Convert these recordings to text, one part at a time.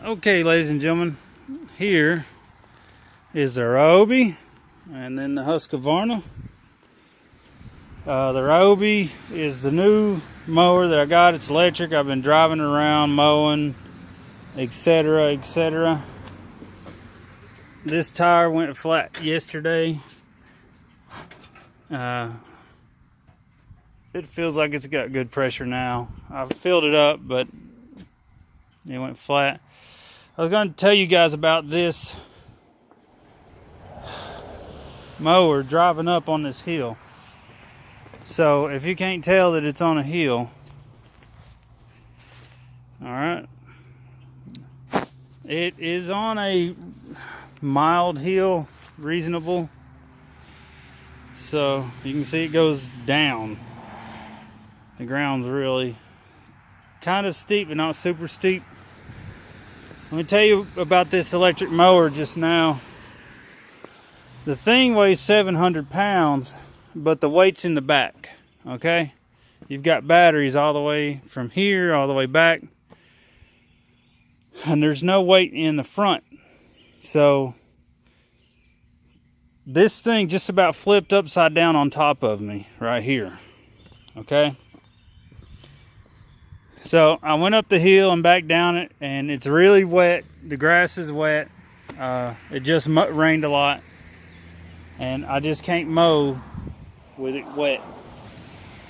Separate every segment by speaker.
Speaker 1: Okay, ladies and gentlemen, here is the RYBOI and then the Husqvarna. The RYBOI is the new mower that I got. It's electric. I've been driving around mowing, etc., etc. This tire went flat yesterday. It feels like it's got good pressure now. I've filled it up, but it went flat. I was going to tell you guys about this mower driving up on this hill. So if you can't tell that it's on a hill, all right, it is on a mild hill, reasonable. So you can see it goes down. The ground's really kind of steep, but not super steep. Let me tell you about this electric mower just now. The thing weighs 700 pounds, but the weight's in the back, okay? You've got batteries all the way from here, all the way back, and there's no weight in the front. So this thing just about flipped upside down on top of me right here, okay? So I went up the hill and back down it, and it's really wet. The grass is wet. It just rained a lot, and I just can't mow with it wet.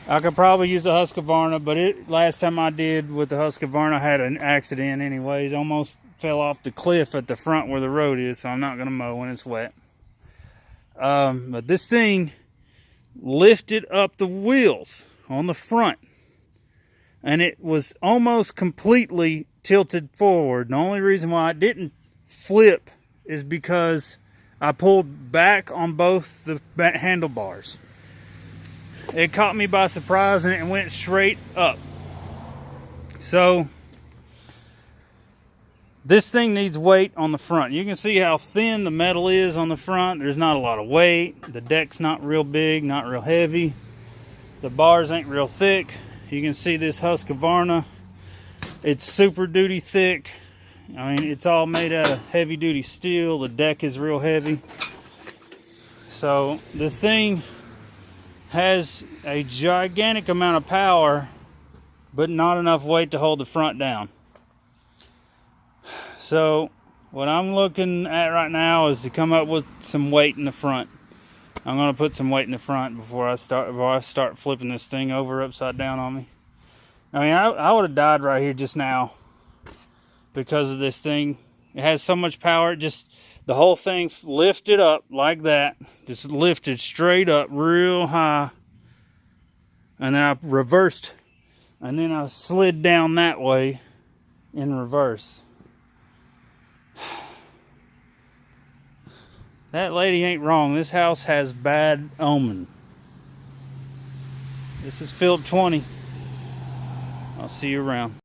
Speaker 1: I could probably use the Husqvarna, but last time I did with the Husqvarna, I had an accident anyways. Almost fell off the cliff at the front where the road is, so I'm not going to mow when it's wet. But this thing lifted up the wheels on the front, and it was almost completely tilted forward. The only reason why I didn't flip is because I pulled back on both the handlebars. It caught me by surprise and it went straight up. So this thing needs weight on the front. You can see how thin the metal is on the front. There's not a lot of weight. The deck's not real big, not real heavy. The bars ain't real thick. You can see this Husqvarna, it's super duty thick. I mean, it's all made out of heavy duty steel. The deck is real heavy. So this thing has a gigantic amount of power, but not enough weight to hold the front down. So what I'm looking at right now is to come up with some weight in the front. I'm going to put some weight in the front before I start flipping this thing over upside down on me. I mean, I would have died right here just now because of this thing. It has so much power. The whole thing lifted up like that. Just lifted straight up real high. And then I reversed. And then I slid down that way in reverse. That lady ain't wrong. This house has bad omen. This is Philip 20. I'll see you around.